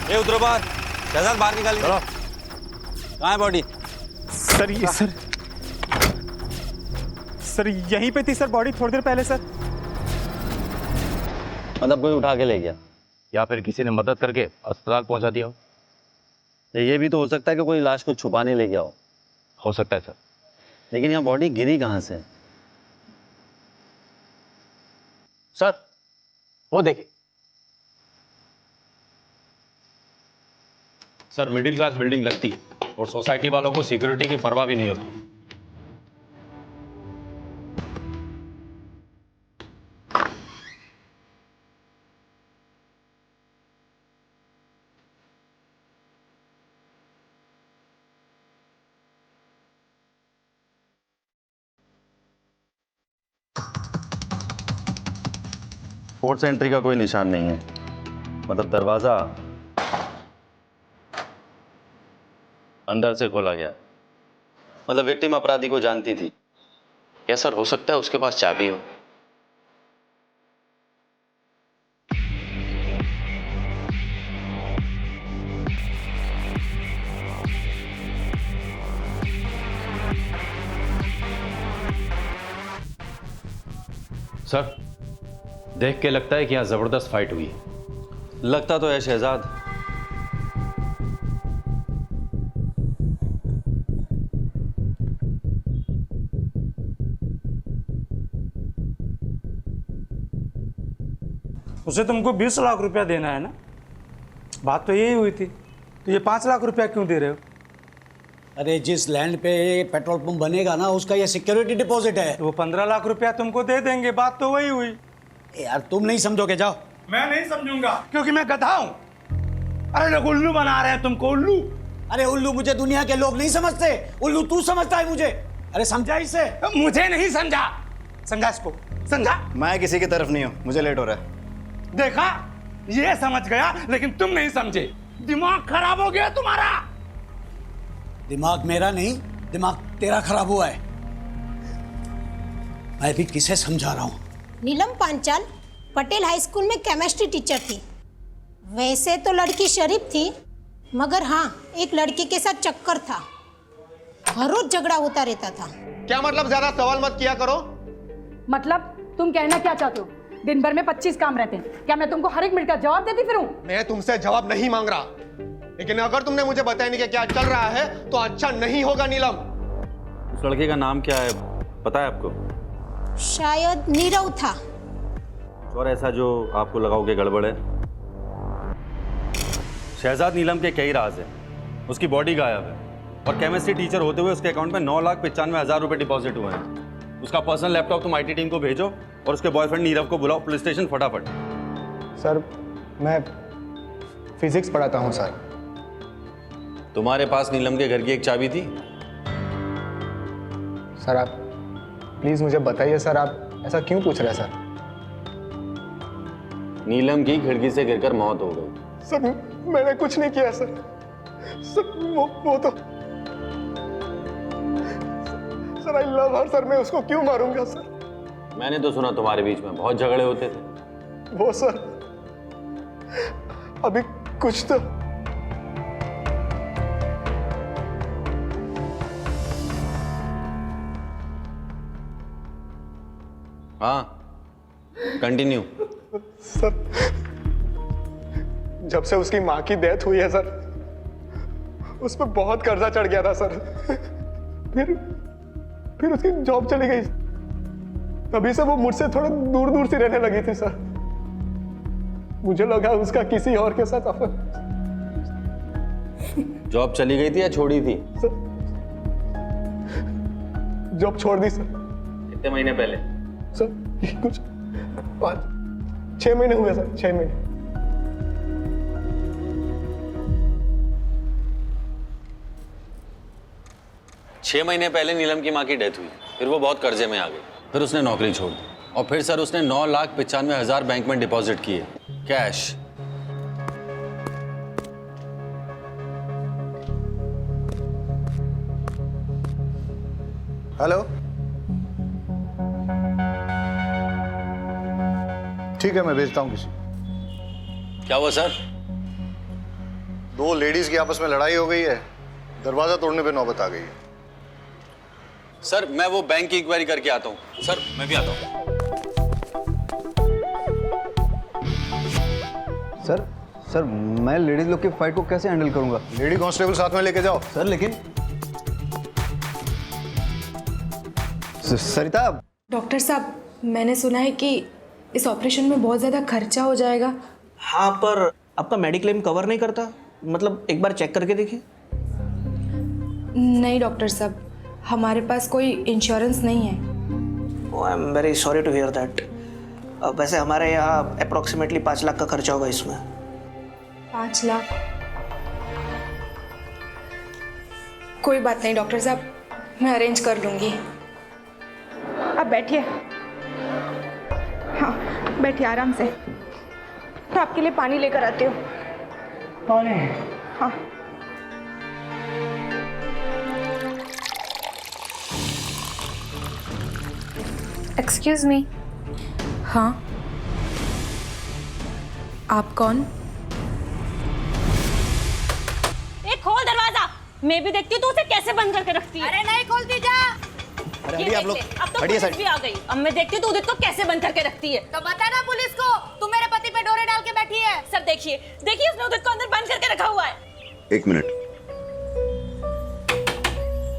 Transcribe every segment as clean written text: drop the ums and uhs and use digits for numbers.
ये उतरो बाहर, शहजाद बाहर निकालिए। चलो। कहाँ है बॉडी? सर ये सर यहीं पे थी सर बॉडी थोड़ी देर पहले सर। मतलब कोई उठा के ले गया या फिर किसी ने मदद करके अस्पताल पहुंचा दिया हो। तो ये भी तो हो सकता है कि कोई लाश को छुपाने ले गया हो सकता है सर। लेकिन यहाँ बॉडी गिरी कहाँ से? सर वो देखिए सर, मिडिल क्लास बिल्डिंग लगती है और सोसाइटी वालों को सिक्योरिटी की परवाह भी नहीं होती। फोर्स एंट्री का कोई निशान नहीं है, मतलब दरवाजा अंदर से खोला गया। मतलब विक्टिम अपराधी को जानती थी। क्या सर, हो सकता है उसके पास चाबी हो। सर देख के लगता है कि यहाँ जबरदस्त फाइट हुई है। लगता तो है शहजाद। उसे तुमको 20 लाख रुपया देना है ना? बात तो यही हुई थी, तो ये 5 लाख रुपया क्यों दे रहे हो? अरे जिस लैंड पे पेट्रोल पंप बनेगा ना, उसका ये सिक्योरिटी डिपॉजिट है। तो वो 15 लाख रुपया तुमको दे देंगे, बात तो वही हुई। यार तुम नहीं समझोगे, जाओ। मैं नहीं समझूंगा क्योंकि मैं गधा हूं। अरे लोग उल्लू बना रहे हैं तुमको, उल्लू। अरे उल्लू मुझे दुनिया के लोग नहीं समझते, उल्लू तू समझता है मुझे। अरे समझा इसे? मुझे नहीं समझा, समझा इसको, समझा। मैं किसी की तरफ नहीं हूं, मुझे लेट हो रहा है। देखा, ये समझ गया लेकिन तुम नहीं समझे। दिमाग खराब हो गया तुम्हारा। दिमाग मेरा नहीं, दिमाग तेरा खराब हुआ है। मैं भी किसे समझा रहा हूं। नीलम पांचाल पटेल हाई स्कूल में केमिस्ट्री टीचर थी। वैसे तो लड़की शरीफ थी, मगर हाँ, एक लड़की के साथ चक्कर था। हर रोज झगड़ा होता रहता था। क्या मतलब? ज्यादा सवाल मत किया करो। मतलब तुम कहना क्या चाहते हो? दिन भर में 25 काम रहते हैं, क्या मैं तुमको हर एक मिनट का जवाब देती फिरूं? मैं तुमसे जवाब नहीं मांग रहा, लेकिन अगर तुमने मुझे बताया नहीं कि क्या चल रहा है तो अच्छा नहीं होगा। नीलम, उस लड़के का नाम क्या है, पता है आपको? शायद नीरव था। और ऐसा जो आपको लगाओ कि गड़बड़ है? शहजाद नीलम के कई राज हैं। उसकी बॉडी गायब है और केमिस्ट्री टीचर होते हुए उसके अकाउंट में 9,95,000 रुपए डिपॉजिट हुए हैं। उसका पर्सनल लैपटॉप तुम आईटी टीम को भेजो और उसके बॉयफ्रेंड नीरव को बुलाओ पुलिस स्टेशन फटाफट। सर मैं फिजिक्स पढ़ाता हूँ सर। तुम्हारे पास नीलम के घर की एक चाबी थी? सर आप प्लीज़ मुझे बताइए सर, आप ऐसा क्यों पूछ रहे हैं सर? नीलम की खिड़की से गिरकर मौत हो गई। सर मैंने कुछ नहीं किया सर। सर वो तो sir I love her sir, मैं उसको क्यों मारूंगा सर? मैंने तो सुना तुम्हारे बीच में बहुत झगड़े होते थे। वो सर अभी कुछ तो। हाँ कंटिन्यू। सर जब से उसकी माँ की डेथ हुई है सर, उस पर बहुत कर्जा चढ़ गया था सर। फिर उसकी जॉब चली गई, तभी से वो मुझसे थोड़ा दूर दूर सी रहने लगी थी सर। मुझे लगा उसका किसी और के साथ अफेयर। जॉब चली गई थी या छोड़ी थी? सर जॉब छोड़ दी सर। कितने महीने पहले? सर कुछ 5-6 महीने हुए सर, 6 महीने। छह महीने पहले नीलम की माँ की डेथ हुई, फिर वो बहुत कर्जे में आ गई, फिर उसने नौकरी छोड़ दी और फिर सर उसने 9,95,000 बैंक में डिपॉजिट किए कैश। हेलो, ठीक है मैं भेजता हूँ किसी। क्या हुआ सर? दो लेडीज की आपस में लड़ाई हो गई है, दरवाजा तोड़ने पे नौबत आ गई है। सर मैं वो बैंक की इंक्वायरी करके आता हूँ। सर मैं भी आता हूँ। सर मैं लेडीज लोग की फाइट को कैसे हैंडल करूंगा? लेडी कांस्टेबल साथ में लेके जाओ। सर लेकिन सरिता। डॉक्टर साहब, मैंने सुना है कि इस ऑपरेशन में बहुत ज़्यादा खर्चा हो जाएगा। हाँ, पर आपका मेडिक्लेम कवर नहीं करता, मतलब एक बार चेक करके देखिए। नहीं डॉक्टर साहब, हमारे पास कोई इंश्योरेंस नहीं है। I am very sorry to hear that. वैसे हमारे यहाँ अप्रॉक्सीमेटली 5 लाख का खर्चा होगा इसमें। 5 लाख? कोई बात नहीं डॉक्टर साहब, मैं अरेंज कर लूँगी। आप बैठिए। हाँ बैठिए आराम से। मैं आपके लिए पानी लेकर आती हूँ। पानी? हाँ। Excuse me. हाँ, आप कौन? खोल दरवाजा। मैं भी देखती हूँ तू उसे कैसे बंद करके रखती है। अरे नहीं खोलती जा। अरे हटिए आप लोग, अब तो पुलिस भी आ गई। अब मैं देखती हूँ तू उदित को कैसे बंद करके रखती है। तो बता ना पुलिस को, तू मेरे पति पे डोरे डाल के बैठी है। सर देखिए देखिए, उसने उदित को अंदर बंद करके रखा हुआ है। 1 मिनट।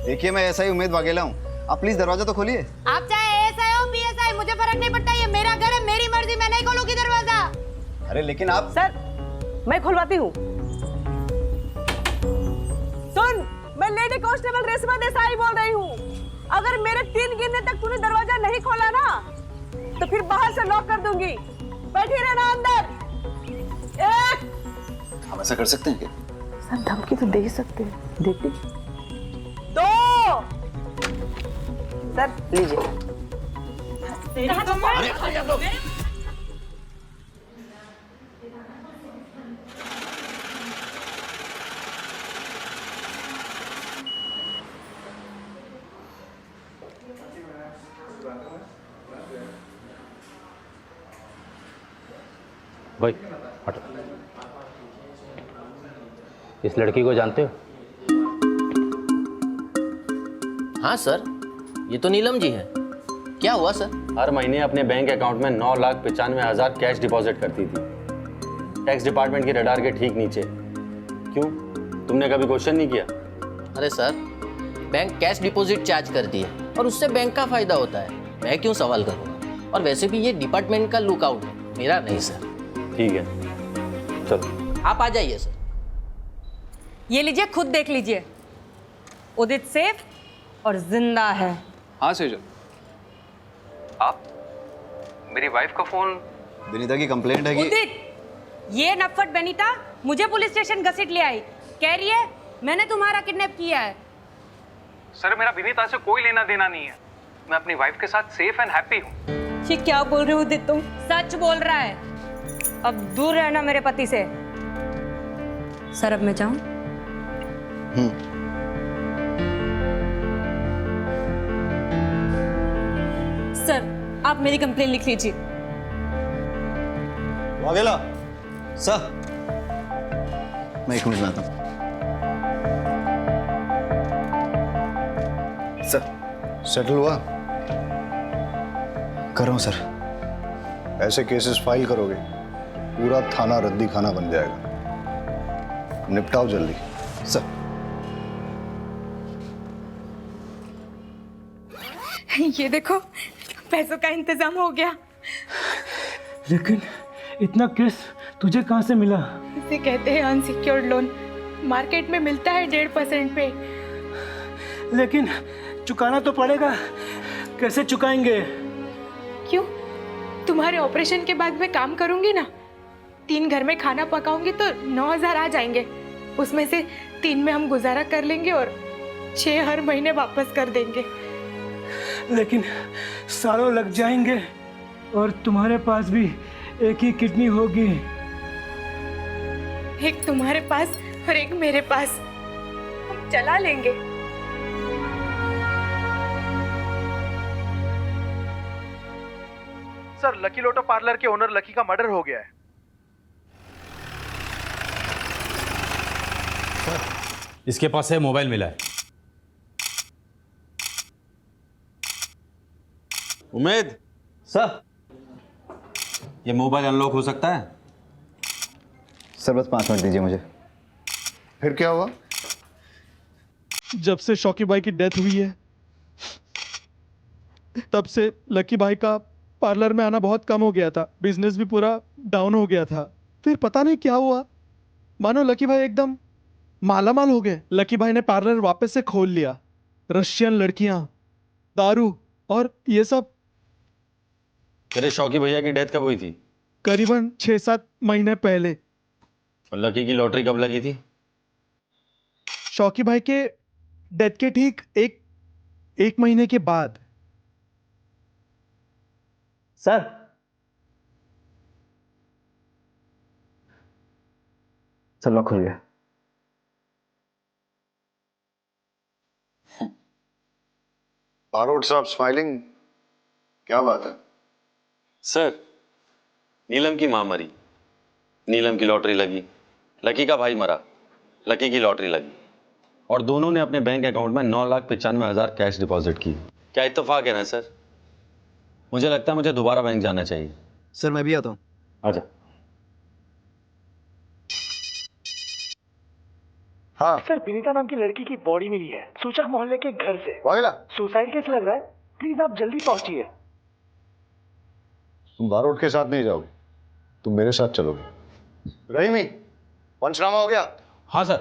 देखिए मैं ऐसा ही उम्मीद वाघेला हूँ, आप प्लीज दरवाजा तो खोलिए। आप चाहे एएसआई हो पीएसआई, मुझे फर्क नहीं पड़ता। ये मेरा घर है, मेरी मर्जी, मैं नहीं खोलूंगी दरवाजा। अरे लेकिन आप। सर मैं खुलवाती हूँ। सुन, मैं लेडी कांस्टेबल रेशमा देसाई बोल रही हूँ। अगर मेरे 3 गिनने तक तूने दरवाजा नहीं खोला ना, तो फिर बाहर से लॉक कर दूंगी। बैठी रहना अंदर। 1। हम ऐसा कर सकते हैं क्या? सर धमकी तो दे ही सकते हैं, देखती। 2। सर लीजिए। भाई हटो। इस लड़की को जानते हो? हाँ सर, ये तो नीलम जी है। क्या हुआ सर? हर महीने अपने बैंक अकाउंट में 9,95,000 कैश डिपॉजिट करती थी, टैक्स डिपार्टमेंट के रडार के ठीक नीचे। क्यों, तुमने कभी क्वेश्चन नहीं किया? अरे sir, bank cash deposit charge करती है और उससे बैंक का फायदा होता है, मैं क्यों सवाल करूँगा? और वैसे भी ये डिपार्टमेंट का लुकआउट है, मेरा नहीं सर। ठीक है चलो आप आ जाइए सर। ये लीजिए, खुद देख लीजिए। उदित सेफ और जिंदा है। हाँ सेजल, आप? मेरी वाइफ का फोन। विनीता की कंप्लेंट है कि उदित, ये नफट बेनीता मुझे पुलिस स्टेशन घसीट ले आई। कह रही है मैंने तुम्हारा किडनैप किया है। सर मेरा विनीता से कोई लेना देना नहीं है, मैं अपनी वाइफ के साथ सेफ एंड हैप्पी हूँ। ये क्या बोल रहे हो उदित तुम? सच बोल रहा है। अब दूर रहना मेरे पति से। सर अब मैं जाऊं? सर आप मेरी कंप्लेन लिख लीजिए। वाघेला सर, मैं 1 मिनट में आता हूँ। सर सेटल हुआ? कर रहा हूँ सर। ऐसे केसेस फाइल करोगे पूरा थाना रद्दी खाना बन जाएगा, निपटाओ जल्दी। सर ये देखो, पैसों का इंतजाम हो गया। लेकिन इतना केस तुझे कहाँ से मिला? इसे कहते हैं अनसिक्योर्ड लोन। मार्केट में मिलता है 1.5% पे। लेकिन चुकाना तो पड़ेगा, कैसे चुकाएंगे? क्यों? तुम्हारे ऑपरेशन के बाद मैं काम करूंगी ना, 3 घर में खाना पकाऊंगी तो 9,000 आ जाएंगे। उसमें से 3 में हम गुजारा कर लेंगे और 6 हर महीने वापस कर देंगे। लेकिन सालों लग जाएंगे और तुम्हारे पास भी एक ही किडनी होगी। एक तुम्हारे पास और एक मेरे पास, हम चला लेंगे। सर लकी लोटो पार्लर के ओनर लकी का मर्डर हो गया है। इसके पास से मोबाइल मिला है। उमेद सर। ये मोबाइल अनलॉक हो सकता है? सर बस 5 मिनट दीजिए मुझे। फिर क्या हुआ? जब से शौकी भाई की डेथ हुई है तब से लकी भाई का पार्लर में आना बहुत कम हो गया था, बिजनेस भी पूरा डाउन हो गया था। फिर पता नहीं क्या हुआ, मानो लकी भाई एकदम मालामाल हो गए। लकी भाई ने पार्लर वापस से खोल लिया। रशियन लड़कियां, दारू और ये सब। तेरे शौकी भैया की डेथ कब हुई थी? करीबन 6-7 महीने पहले। और लकी की लॉटरी कब लगी थी? शौकी भाई के डेथ के ठीक एक महीने के बाद। सर सर लॉक खुल गया। बारोट साहब स्माइलिंग, क्या बात है? सर, नीलम की मां मरी, नीलम की लॉटरी लगी, लकी का भाई मरा, लकी की लॉटरी लगी, और दोनों ने अपने बैंक अकाउंट में 9,95,000 कैश डिपॉजिट की। क्या इत्तेफाक है ना सर? मुझे लगता है मुझे दोबारा बैंक जाना चाहिए। सर मैं भी आता हूँ। आजा। हाँ सर, विनीता नाम की लड़की की बॉडी मिली है सूचक मोहल्ले के घर से। वाहिला, सुसाइड केस लग रहा है, प्लीज आप जल्दी पहुंचिए। तुम बारोट के साथ नहीं जाओगे, तुम मेरे साथ चलोगे। रहीमी, पंचनामा हो गया? हाँ सर।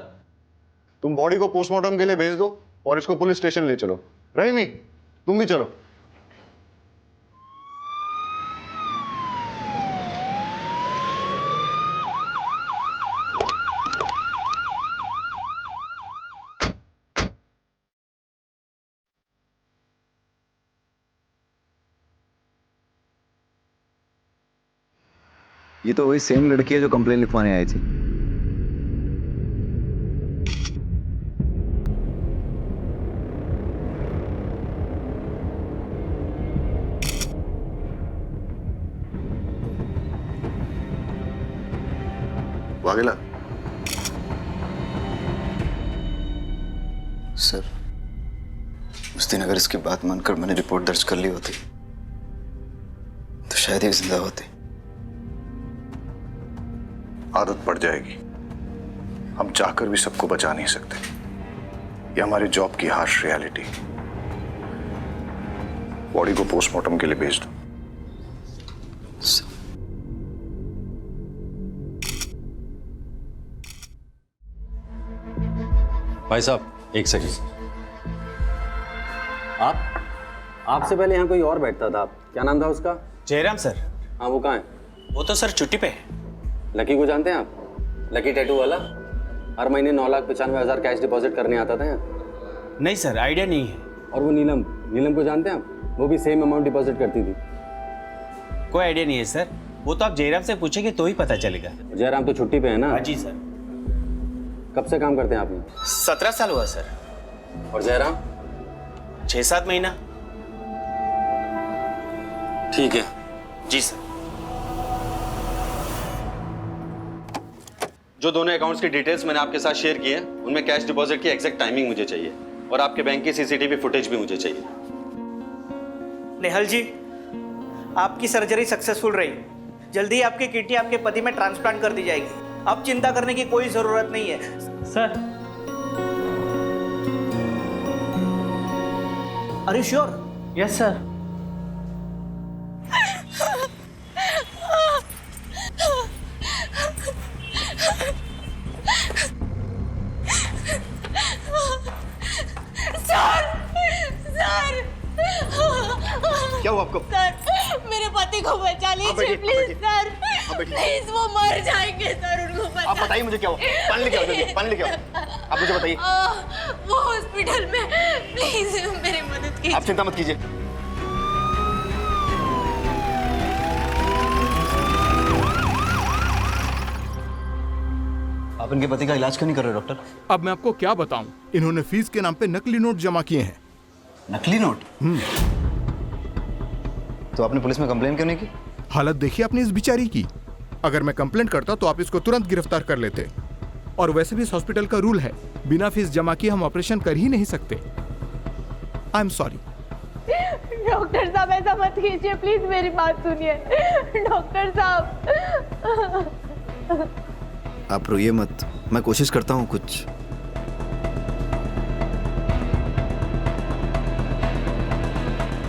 तुम बॉडी को पोस्टमार्टम के लिए भेज दो और इसको पुलिस स्टेशन ले चलो। रहीमी, तुम भी चलो। ये तो वही सेम लड़की है जो कंप्लेन लिखवाने आई थी। वाघेला, सर उस दिन अगर इसकी बात मानकर मैंने रिपोर्ट दर्ज कर ली होती तो शायद ये जिंदा होती। आदत पड़ जाएगी। हम चाहकर भी सबको बचा नहीं सकते, ये हमारी जॉब की हार्श रियलिटी। बॉडी को पोस्टमार्टम के लिए भेज दो। भाई साहब, एक सेकंड। आपसे पहले यहाँ कोई और बैठता था, क्या नाम था उसका? जयराम सर। हाँ, वो कहाँ है? वो तो सर छुट्टी पे है। लकी को जानते हैं आप? लकी टैटू वाला, हर महीने 9,95,000 कैश डिपॉजिट करने आता था यहाँ। नहीं सर, आइडिया नहीं है। और वो नीलम को जानते हैं आप? वो भी सेम अमाउंट डिपॉजिट करती थी। कोई आइडिया नहीं है सर, वो तो आप जयराम से पूछेंगे तो ही पता चलेगा। जयराम तो छुट्टी पे है ना? हाँ जी सर। कब से काम करते हैं आप यहाँ? 17 साल हुआ सर। और जयराम? 6-7 महीना। ठीक है। जी सर। जो दोनों अकाउंट्स की डिटेल्स मैंने आपके साथ शेयर की है, उनमें कैश डिपॉजिट की एग्जैक्ट टाइमिंग मुझे चाहिए, और आपके बैंक की सीसीटीवी फुटेज भी मुझे चाहिए। नेहल जी, आपकी सर्जरी सक्सेसफुल रही। जल्दी ही आपकी किडनी आपके पति में ट्रांसप्लांट कर दी जाएगी। अब चिंता करने की कोई जरूरत नहीं है sir. Are you sure? Yes sir. क्या हुआ आपको? सर, मेरे पति को बचा लीजिए प्लीज सर, प्लीज वो मर जाएंगे सर, उनको बचा। आप बताइए मुझे क्या हुआ? पानी लेके आओ जल्दी, पानी लेके आओ। आप मुझे बताइए। वो हॉस्पिटल में, प्लीज मेरी मदद कीजिए। आप चिंता मत कीजिए। आप इनके पति का इलाज क्यों नहीं कर रहे डॉक्टर? अब मैं आपको क्या बताऊं, इन्होंने फीस के नाम पे नकली नोट जमा किए हैं। नकली नोट? तो आपने पुलिस में कंप्लेन क्यों नहीं की? हालत देखिए आपने इस बेचारी की। अगर मैं कंप्लेंट करता तो आप इसको तुरंत गिरफ्तार कर लेते। और वैसे भी इस हॉस्पिटल का रूल है, बिना फीस जमा किए हम ऑपरेशन कर ही नहीं सकते। I am sorry. डॉक्टर साहब ऐसा मत कीजिए, प्लीज मेरी बात सुनिए। डॉक्टर साहब आप रोइए मत, मैं कोशिश करता हूँ कुछ।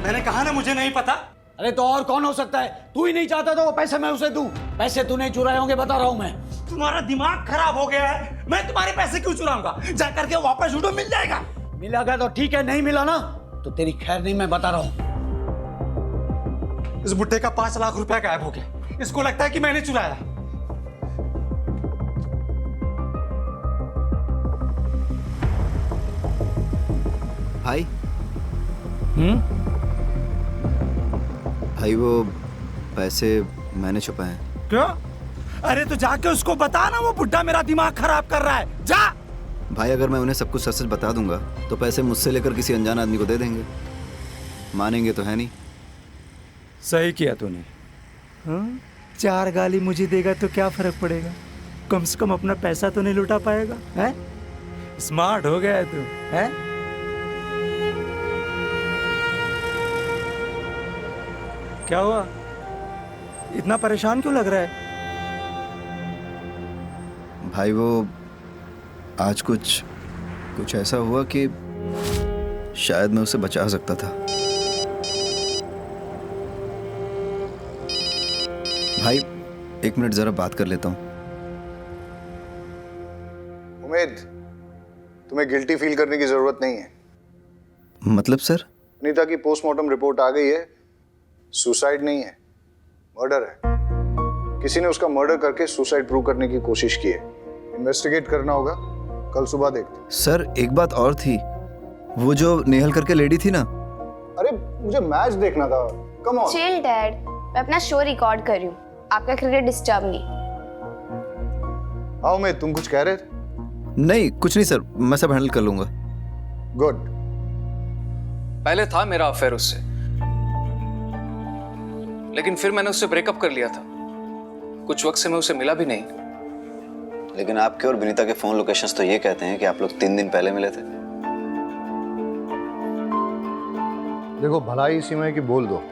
मैंने कहा ना मुझे नहीं पता। अरे तो और कौन हो सकता है? तू ही नहीं चाहता तो वो पैसे मैं उसे दूं। पैसे तूने चुराए होंगे, बता रहा हूं मैं। तुम्हारा दिमाग खराब हो गया है। मैं तुम्हारे पैसे क्यों चुराऊंगा? जा करके वापस उठो, मिल जाएगा। मिला तो ठीक है, नहीं मिला ना तो तेरी खैर नहीं, मैं बता रहा हूं। इस बुड्ढे का 5 लाख रुपया गायब हो गया। इसको लगता है कि मैंने चुराया। भाई भाई वो पैसे मैंने छुपाए हैं। क्यों? अरे तो जाके उसको बता ना, वो बुड्ढा मेरा दिमाग खराब कर रहा है। जा। भाई अगर मैं उन्हें सब कुछ सच सच बता दूंगा तो पैसे मुझसे लेकर किसी अनजान आदमी को दे देंगे। मानेंगे तो है नहीं। सही किया तूने। हाँ? 4 गाली मुझे देगा तो क्या फर्क पड़ेगा? कम से कम अपना पैसा तो नहीं लुटा पाएगा। है? स्मार्ट हो गया है तू। है? क्या हुआ? इतना परेशान क्यों लग रहा है? भाई वो आज कुछ ऐसा हुआ कि शायद मैं उसे बचा सकता था। भाई 1 मिनट जरा बात कर लेता हूँ। उम्मीद, तुम्हें गिल्टी फील करने की जरूरत नहीं है। मतलब सर? अनीता की पोस्टमार्टम रिपोर्ट आ गई है। सुसाइड नहीं है, मर्डर है। किसी ने उसका मर्डर करके सुसाइड प्रूव करने की कोशिश की है। इन्वेस्टिगेट करना होगा, कल सुबह देखते। सर एक बात और थी, वो जो नेहल करके लेडी थी ना। अरे मुझे मैच देखना था। Come on. चिल डैड, मैं अपना शो रिकॉर्ड कर रही हूँ, आपका क्रिकेट डिस्टर्ब नहीं। आओ मैं, तुम कुछ कह रहे थे? नहीं कुछ नहीं सर, मैं सब हैंडल कर लूंगा। गुड। पहले था मेरा अफेयर उससे, लेकिन फिर मैंने उससे ब्रेकअप कर लिया था। कुछ वक्त से मैं उसे मिला भी नहीं। लेकिन आपके और विनीता के फोन लोकेशंस तो ये कहते हैं कि आप लोग 3 दिन पहले मिले थे। देखो भलाई इसी में कि बोल दो,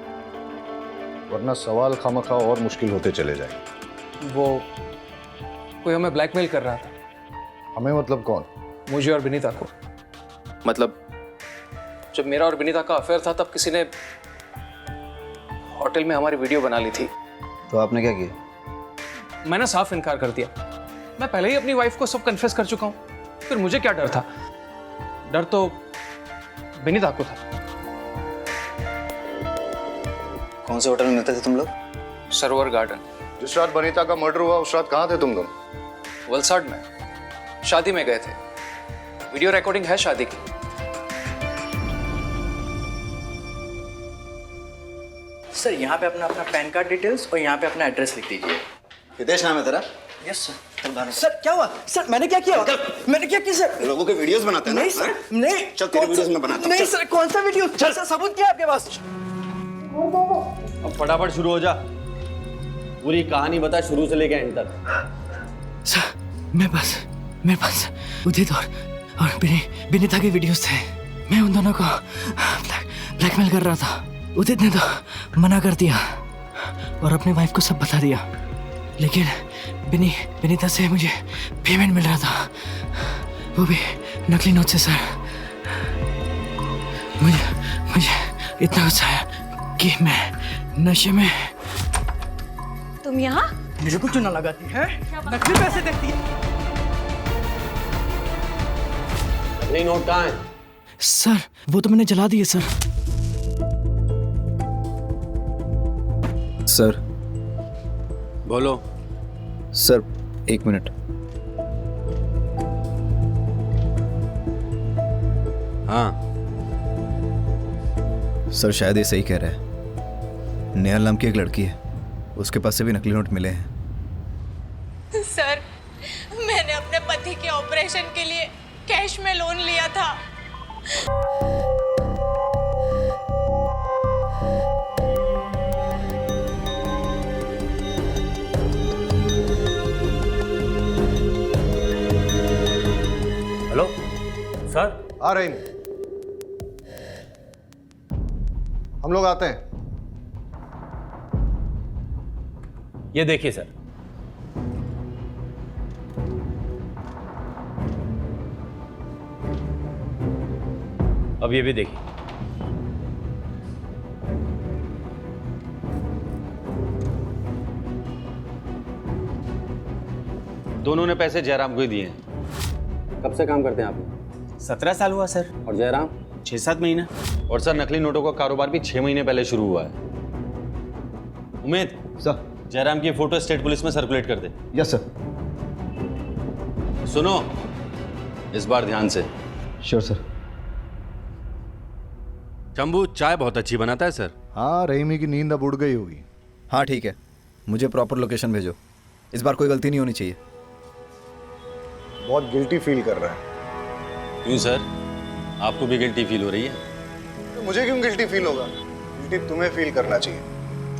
वरना सवाल खामखा और मुश्किल होते चले जाएंगे। वो कोई हमें ब्लैकमेल कर रहा था। हमें मतलब कौन? मुझे और विनीता को। मतलब जब मेरा और विनीता का अफेयर था तब किसी ने होटल में हमारी वीडियो बना ली थी। तो आपने क्या किया? मैंने साफ इनकार कर दिया। मैं पहले ही अपनी वाइफ को सब कन्फेस कर चुका हूं, फिर मुझे क्या डर था? डर तो विनीता को था। कौन से होटल में मिलते थे तुम लोग? सरोवर गार्डन। जिस रात वनीता का मर्डर हुआ उस रात कहाँ थे तुम लोग? वलसाड में शादी में गए थे। वीडियो रिकॉर्डिंग है शादी की। सर यहाँ पे अपना पैन कार्ड डिटेल्स और यहाँ पे अपना एड्रेस लिख दीजिए। हितेश नाम है तेरा? Yes sir. सर क्या हुआ? सर मैंने क्या किया? मैंने क्या किया सर? लोगों के वीडियोस बनाते हैं ना? नहीं सर, नहीं। चल तेरे वीडियोस में बनाता हूं। नहीं सर, कौन सा वीडियो? सर सबूत क्या है आपके पास? अब फटाफट शुरू हो जा, पूरी कहानी बता शुरू से लेकर एंड तक। सर मेरे पास उदित और विनीता के वीडियोस थे। मैं उन दोनों को ब्लैकमेल कर रहा था। उदित ने तो मना कर दिया और अपनी वाइफ को सब बता दिया, लेकिन विनीता से मुझे पेमेंट मिल रहा था, वो भी नकली नोट से। सर मुझे इतना गुस्सा आया कि मैं नशे में। तुम यहाँ? मुझे कुछ ना लगाती है, नकली पैसे देखती है। नकली नोट कहाँ है? सर वो तो मैंने जला दिए सर। सर बोलो। Sir 1 minute. हाँ सर शायद ये सही कह रहा है। नेहल नाम की एक लड़की है, उसके पास से भी नकली नोट मिले हैं। सर मैंने अपने पति के ऑपरेशन के लिए कैश में लोन लिया था। सर आ रही हम लोग आते हैं। ये देखिए सर, अब ये भी देखिए। दोनों ने पैसे जयराम को ही दिए हैं। कब से काम करते हैं आप? 17 साल हुआ सर। और जयराम? 6-7 महीने। और सर नकली नोटों का कारोबार भी 6 महीने पहले शुरू हुआ है। उमेद सर। जयराम की फोटो स्टेट पुलिस में सर्कुलेट कर दे। Yes sir. सुनो, इस बार ध्यान से। Sure sir. शंभू चाय बहुत अच्छी बनाता है सर। हाँ, रहीमी की नींद अब उड़ गई होगी। हाँ ठीक है, मुझे प्रॉपर लोकेशन भेजो। इस बार कोई गलती नहीं होनी चाहिए। बहुत गिल्टी फील कर रहा है। क्यों सर, आपको भी गिल्टी फील हो रही है? तो मुझे क्यों गिल्टी फील होगा? गिल्टी तुम्हें फील करना चाहिए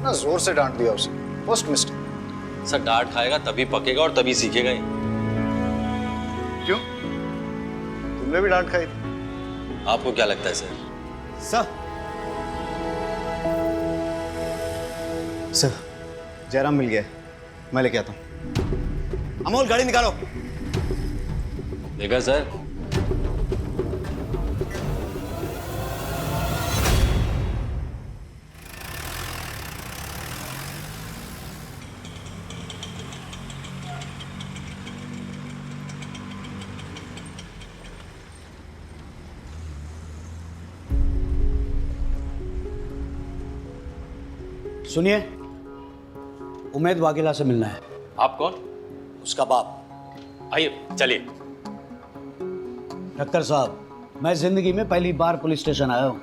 ना। जोर से डांट दिया उसे, फर्स्ट मिस्टेक। सर डांट खाएगा तभी पकेगा और तभी सीखेगा ही। क्यों, तुमने भी डांट खाई थी? आपको क्या लगता है सर? सर जयराम मिल गया, मैं लेके आता हूँ। अमोल गाड़ी निकालो। देखा सर, सुनिए, उमेद वाघेला से मिलना है। आप कौन? उसका बाप। आइए चलिए। ठक्कर साहब, मैं जिंदगी में पहली बार पुलिस स्टेशन आया हूँ।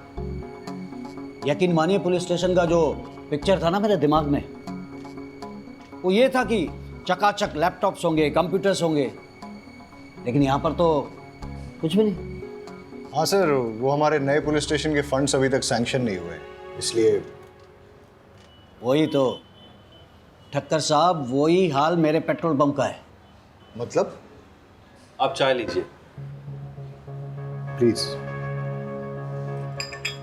यकीन मानिए, पुलिस स्टेशन का जो पिक्चर था ना मेरे दिमाग में, वो ये था कि चकाचक लैपटॉप्स होंगे, कंप्यूटर्स होंगे, लेकिन यहाँ पर तो कुछ भी नहीं। हाँ सर, वो हमारे नए पुलिस स्टेशन के फंड्स अभी तक सैंक्शन नहीं हुए, इसलिए। वही तो ठक्कर साहब, वही हाल मेरे पेट्रोल पंप का है। मतलब? आप चाय लीजिए प्लीज।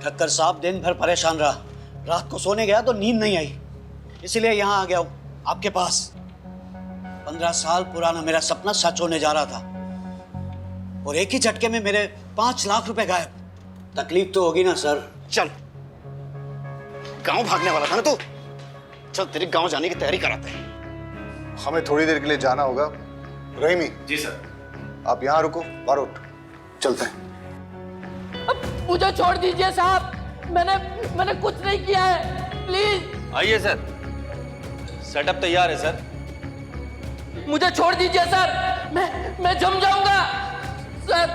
ठक्कर साहब दिन भर परेशान रहा, रात को सोने गया तो नींद नहीं आई, इसलिए यहाँ आ गया हूँ आपके पास। 15 साल पुराना मेरा सपना सच होने जा रहा था और एक ही झटके में मेरे 5 लाख रुपए गायब। तकलीफ तो होगी ना सर। चल, गांव भागने वाला था ना तू? चल तेरी गांव जाने की तैयारी कराते हैं। हमें थोड़ी देर के लिए जाना होगा। रहीमी। जी सर। आप यहाँ रुको, बारूद चलते हैं। मुझे छोड़ दीजिए साहब, मैंने कुछ नहीं किया है, प्लीज। आइए सर, सेटअप तैयार है सर। मुझे छोड़ दीजिए सर, मैं जम जाऊंगा सर।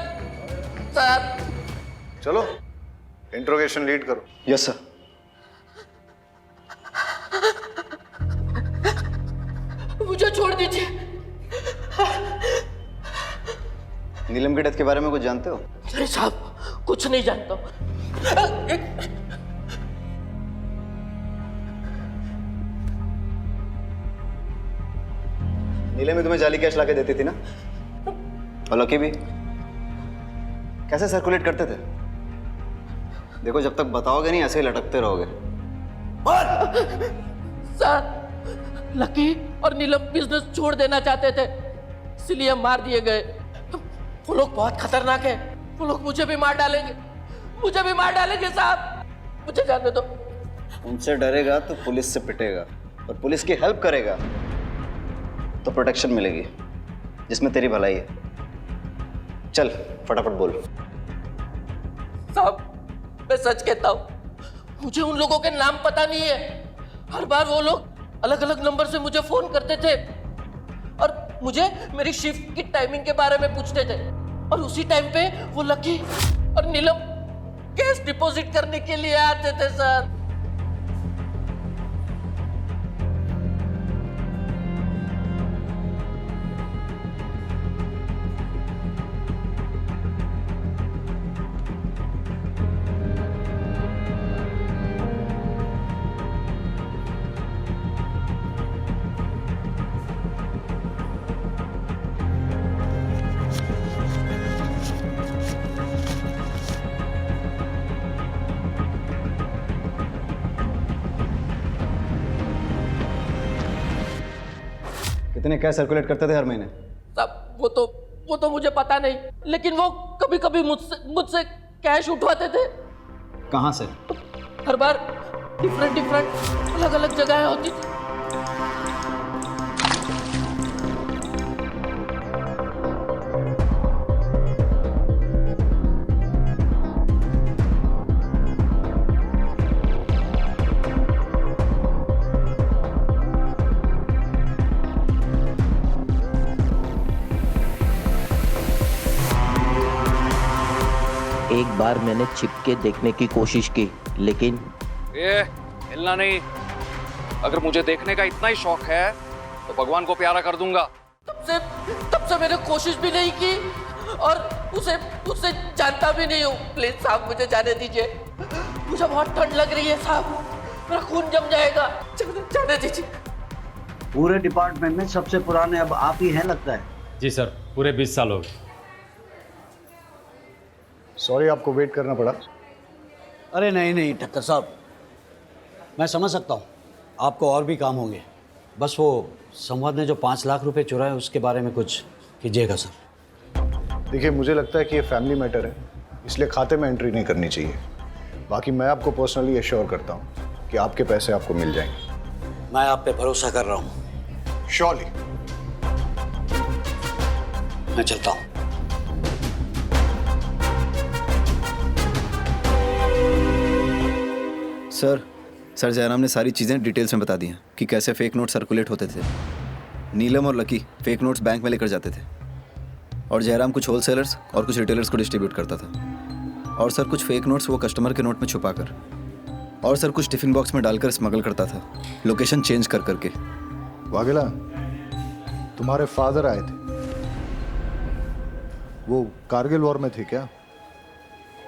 चलो इंट्रोगेशन लीड करो। Yes sir. मुझे छोड़ दीजिए। नीलम के डेथ के बारे में कुछ जानते हो? अरे साहब, कुछ नहीं जानता। नीलम में तुम्हें जाली कैश लाके देती थी ना? और लकी भी? कैसे सर्कुलेट करते थे? देखो, जब तक बताओगे नहीं ऐसे ही लटकते रहोगे। सर, लकी और नीलम बिजनेस छोड़ देना चाहते थे, इसलिए मार दिए गए। वो लोग बहुत खतरनाक है, वो लोग मुझे भी मार डालेंगे साहब। मुझे जाने दो। उनसे डरेगा तो पुलिस से पिटेगा, और पुलिस की हेल्प करेगा तो प्रोटेक्शन मिलेगी, जिसमें तेरी भलाई है। चल फटाफट बोल। साहब, मैं सच कहता हूँ, मुझे उन लोगों के नाम पता नहीं है। हर बार वो लोग अलग अलग नंबर से मुझे फोन करते थे और मुझे मेरी शिफ्ट की टाइमिंग के बारे में पूछते थे, और उसी टाइम पे वो लकी और नीलम कैश डिपॉजिट करने के लिए आते थे सर। कितने कैश सर्कुलेट करते थे हर महीने? साहब वो तो मुझे पता नहीं, लेकिन वो कभी कभी मुझसे कैश उठवाते थे। कहाँ से? हर बार डिफरेंट अलग अलग जगह होती थी। एक बार मैंने छिप के देखने की कोशिश की, लेकिन हिलना नहीं। अगर मुझे देखने का इतना ही शौक है तो भगवान को प्यारा कर दूंगा। तब से मैंने कोशिश भी नहीं की और उसे जानता भी नहीं हूँ। प्लीज साहब मुझे जाने दीजिए, मुझे बहुत ठंड लग रही है साहब, मेरा खून जम जाएगा, जाने दीजिए। पूरे डिपार्टमेंट में सबसे पुराने अब आप ही हैं लगता है। जी सर, पूरे 20 साल हो गए। सॉरी आपको वेट करना पड़ा। अरे नहीं ठक्कर साहब, मैं समझ सकता हूँ आपको और भी काम होंगे। बस वो संवाद ने जो 5 लाख रुपए चुराए उसके बारे में कुछ कीजिएगा सर। देखिए, मुझे लगता है कि ये फैमिली मैटर है, इसलिए खाते में एंट्री नहीं करनी चाहिए। बाकी मैं आपको पर्सनली एश्योर करता हूँ कि आपके पैसे आपको मिल जाएंगे। मैं आप पे भरोसा कर रहा हूँ। श्योरली। मैं चलता हूँ। सर जयराम ने सारी चीज़ें डिटेल्स में बता दी हैं कि कैसे फेक नोट सर्कुलेट होते थे। नीलम और लकी फेक नोट्स बैंक में लेकर जाते थे और जयराम कुछ होलसेलर्स और कुछ रिटेलर्स को डिस्ट्रीब्यूट करता था। और सर कुछ फेक नोट्स वो कस्टमर के नोट में छुपाकर, और सर कुछ टिफिन बॉक्स में डालकर स्मगल करता था, लोकेशन चेंज कर करके। वाघेला, तुम्हारे फादर आए थे, वो कारगिल वॉर में थे क्या?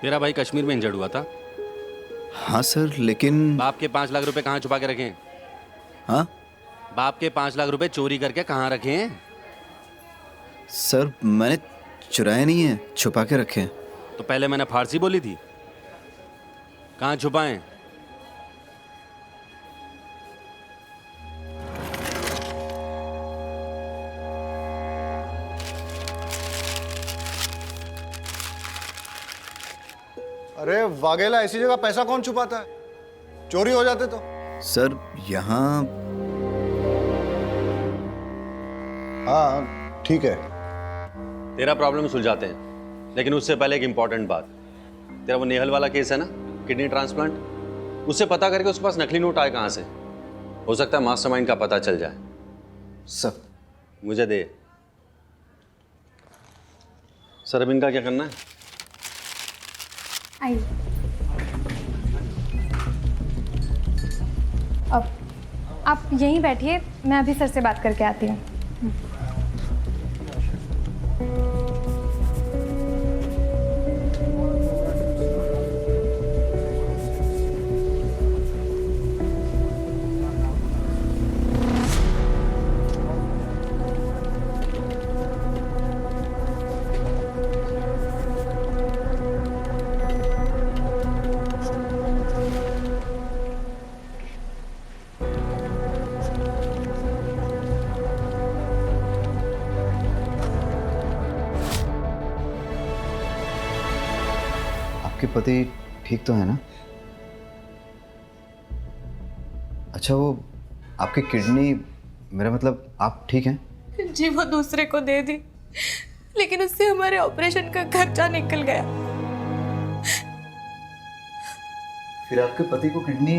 तेरा भाई कश्मीर में इंजर्ड हुआ था। हाँ सर, लेकिन बाप के 5 लाख रुपए कहाँ छुपा के रखे हैं? हाँ, बाप के 5 लाख रुपए चोरी करके कहाँ रखे हैं? सर मैंने चुराए नहीं है, छुपा के रखे हैं। तो पहले मैंने फारसी बोली थी, कहाँ छुपाएं? अरे वाघेला, ऐसी जगह पैसा कौन छुपाता है? चोरी हो जाते तो। सर यहाँ, हाँ ठीक है, तेरा प्रॉब्लम सुलझाते हैं, लेकिन उससे पहले एक इंपॉर्टेंट बात। तेरा वो नेहल वाला केस है ना, किडनी ट्रांसप्लांट, उससे पता करके उसके पास नकली नोट आए कहाँ से। हो सकता है मास्टरमाइंड का पता चल जाए। सर मुझे दे। सर अब इनका क्या करना है? आइए। अब आप यहीं बैठिए, मैं अभी सर से बात करके आती हूँ। आपके पति ठीक तो है ना? अच्छा, वो आपकी किडनी, मेरा मतलब आप ठीक हैं? जी वो दूसरे को दे दी, लेकिन उससे हमारे ऑपरेशन का खर्चा निकल गया। फिर आपके पति को किडनी,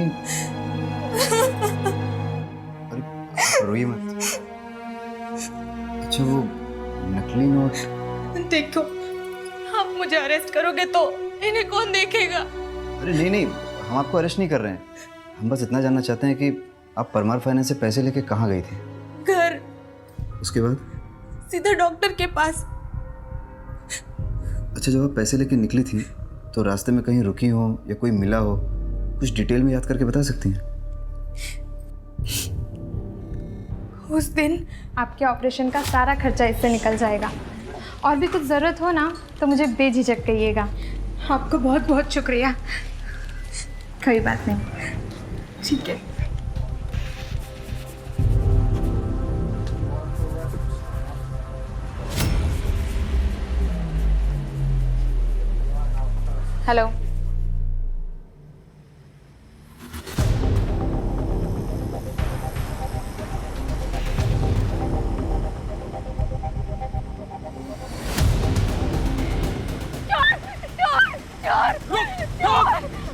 अरे रोइए मत। अच्छा, वो नकली नोट, देखो आप मुझे अरेस्ट करोगे तो इन्हें कौन देखेगा? अरे नहीं, हम आपको अरेस्ट नहीं कर रहे हैं। हम बस इतना जानना चाहते हैं कि आप परमार फाइनेंस से पैसे लेके कहाँ गई थी? घर। उसके बाद? सीधा डॉक्टर के पास। अच्छा, जब आप पैसे लेके निकली थी तो रास्ते में कहीं रुकी हो या कोई मिला हो, कुछ डिटेल में याद करके बता सकती हैं? उस दिन आपके ऑपरेशन का सारा खर्चा इससे निकल जाएगा। और भी कुछ ज़रूरत हो ना तो मुझे बेझिझक कहिएगा। आपका बहुत बहुत शुक्रिया। कोई बात नहीं। ठीक है। हेलो।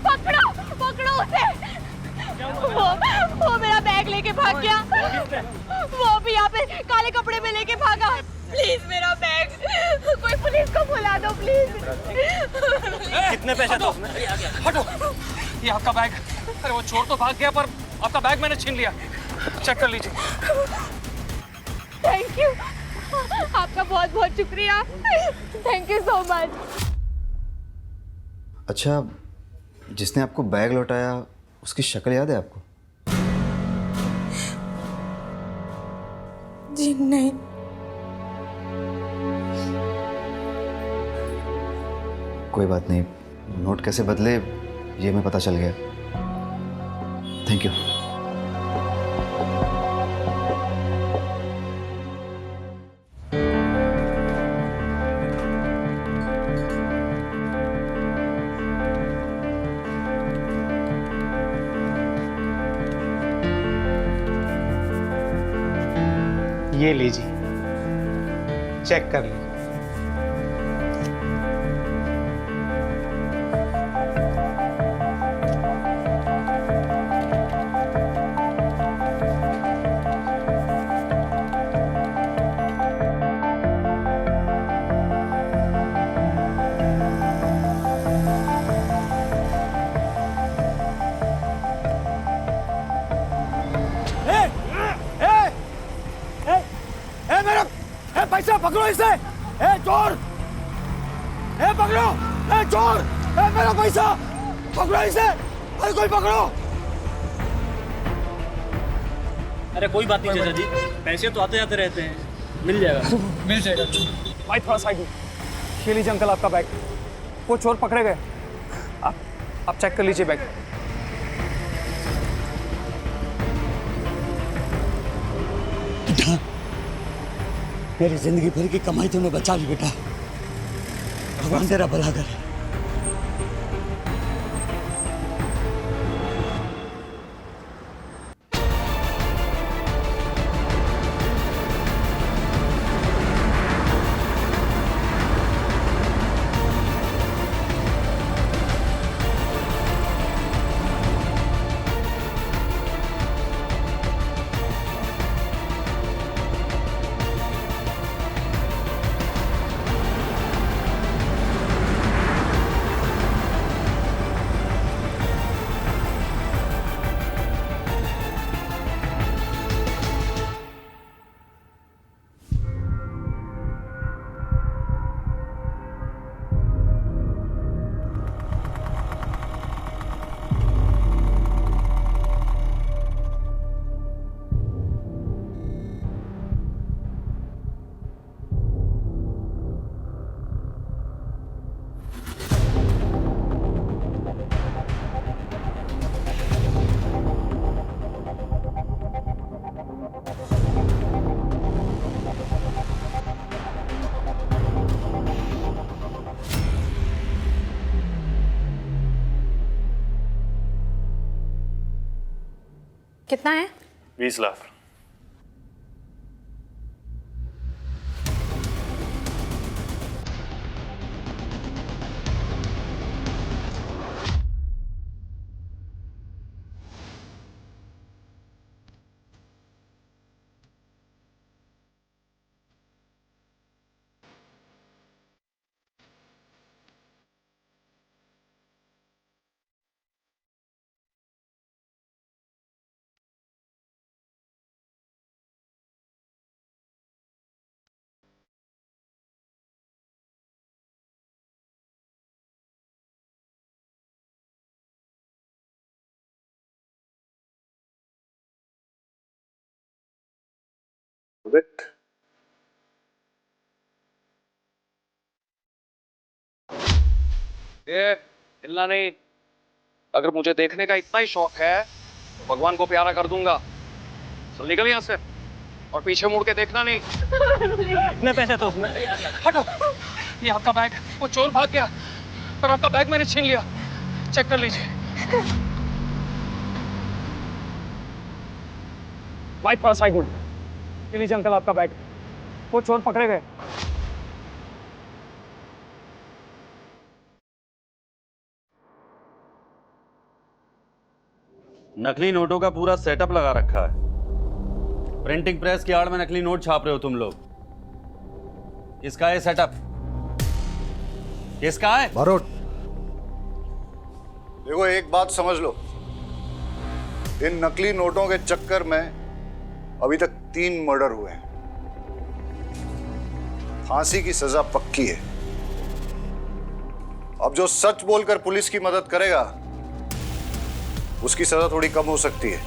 पकड़ो पकड़ो उसे। वो मेरा बैग लेके भाग गया। वो भी यहाँ पे काले कपड़े में लेके भागा। प्लीज मेरा बैग, कोई पुलिस को बुला दो प्लीज। कितने पैसे दो? हटो, ये आपका बैग। अरे वो चोर तो भाग गया पर आपका बैग मैंने छीन लिया। चेक कर लीजिए। थैंक यू, आपका बहुत बहुत शुक्रिया। Thank you so much. अच्छा, जिसने आपको बैग लौटाया उसकी शक्ल याद है आपको? जी नहीं। कोई बात नहीं, नोट कैसे बदले ये हमें पता चल गया। Thank you. ये लीजिए, चेक कर लीजिए। पैसा पकड़ो इसे। ए चोर, ए पकड़ो, ए चोर, ए मेरा पैसा पकड़ो इसे। अरे कोई पकड़ो। अरे कोई बात नहीं चाचा जी, पैसे तो आते जाते रहते हैं, मिल जाएगा। मिल जाएगा। भाई थोड़ा साइड में। ये लीजिए अंकल आपका बैग। वो चोर पकड़े गए। आप चेक कर लीजिए बैग। मेरी जिंदगी भर की कमाई तूने बचा ली बेटा। भगवान तेरा भला करे। कितना है? 20 लाख। ये हिलना नहीं। अगर मुझे देखने का इतना ही शौक है तो भगवान को प्यारा कर दूंगा। चल निकल यहाँ से और पीछे मुड़ के देखना नहीं। कितने पैसे तो उसमें? हटो, ये आपका बैग। वो चोर भाग गया। पर आपका बैग मैंने छीन लिया, चेक कर लीजिए। वाइट पर्स आई गुड। ये लीजिए अंकल आपका बैग। वो चोर पकड़े गए। नकली नोटों का पूरा सेटअप लगा रखा है। प्रिंटिंग प्रेस की आड़ में नकली नोट छाप रहे हो तुम लोग। किसका है सेटअप? किसका है? बारोट, देखो एक बात समझ लो, इन नकली नोटों के चक्कर में अभी तक 3 मर्डर हुए हैं। फांसी की सजा पक्की है। अब जो सच बोलकर पुलिस की मदद करेगा उसकी सजा थोड़ी कम हो सकती है।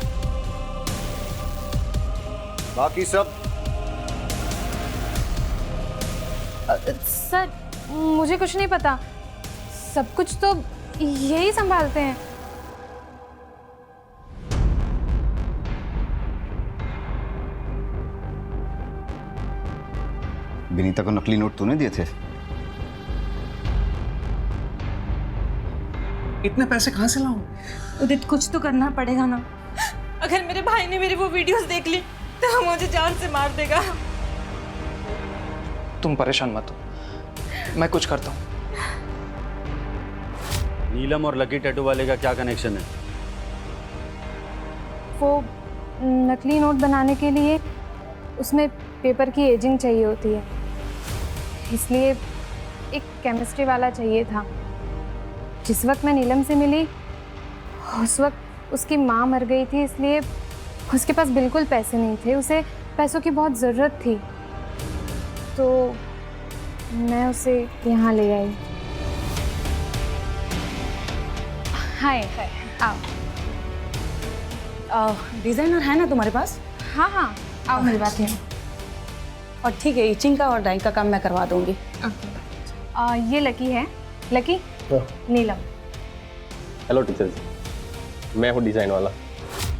बाकी सब सर मुझे कुछ नहीं पता, सब कुछ तो यही संभालते हैं। विनीता को नकली नोट तूने दिए थे? इतने पैसे कहाँ से लाऊं? उदित कुछ तो करना पड़ेगा ना। अगर मेरे भाई ने मेरी वो वीडियोस देख ली तो वो मुझे जान से मार देगा। तुम परेशान मत हो, मैं कुछ करता हूँ। नीलम और लकी टैटू वाले का क्या कनेक्शन है? वो नकली नोट बनाने के लिए उसमें पेपर की एजिंग चाहिए होती है, इसलिए एक केमिस्ट्री वाला चाहिए था। जिस वक्त मैं नीलम से मिली उस वक्त उसकी माँ मर गई थी, इसलिए उसके पास बिल्कुल पैसे नहीं थे। उसे पैसों की बहुत ज़रूरत थी, तो मैं उसे यहाँ ले आई। हाय हाय, आओ। डिजाइनर है ना तुम्हारे पास? हाँ हाँ, आओ मेरी बात है। और ठीक है, इचिंग का और डाइंग का काम मैं करवा दूंगी। ये लकी है। लकी, नीलम। हेलो टीचर जी, मैं हूँ डिजाइन वाला।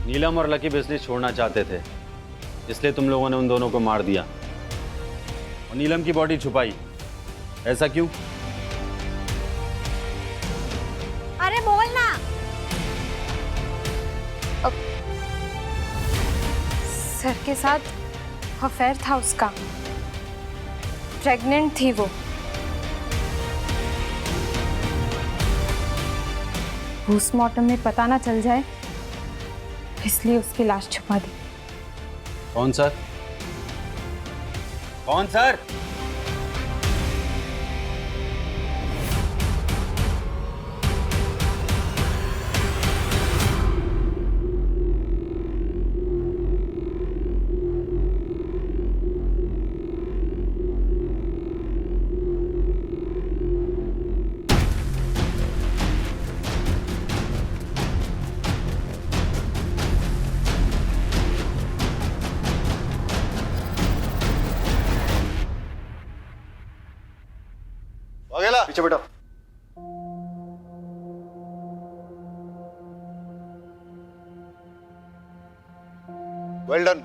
नीलम और लकी बिजनेस छोड़ना चाहते थे, इसलिए तुम लोगों ने उन दोनों को मार दिया और नीलम की बॉडी छुपाई। ऐसा क्यों? अरे बोल ना। सर के साथ अफेयर था उसका, प्रेग्नेंट थी वो। पोस्टमार्टम में पता ना चल जाए इसलिए उसकी लाश छुपा दी। कौन सर? कौन सर? वाघेला, पीछे बेटा। Well done.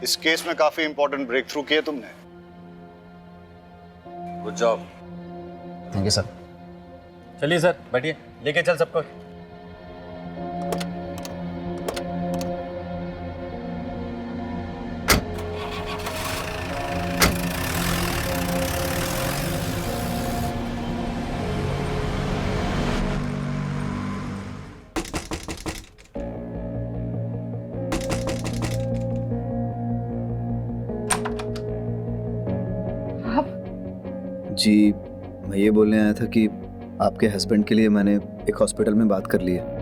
इस केस में काफी इंपॉर्टेंट ब्रेक थ्रू किए तुमने। Good job. Thank you sir. चलिए सर, बैठिए, लेके चल सबको। जी, मैं ये बोलने आया था कि आपके हस्बैंड के लिए मैंने एक हॉस्पिटल में बात कर ली है।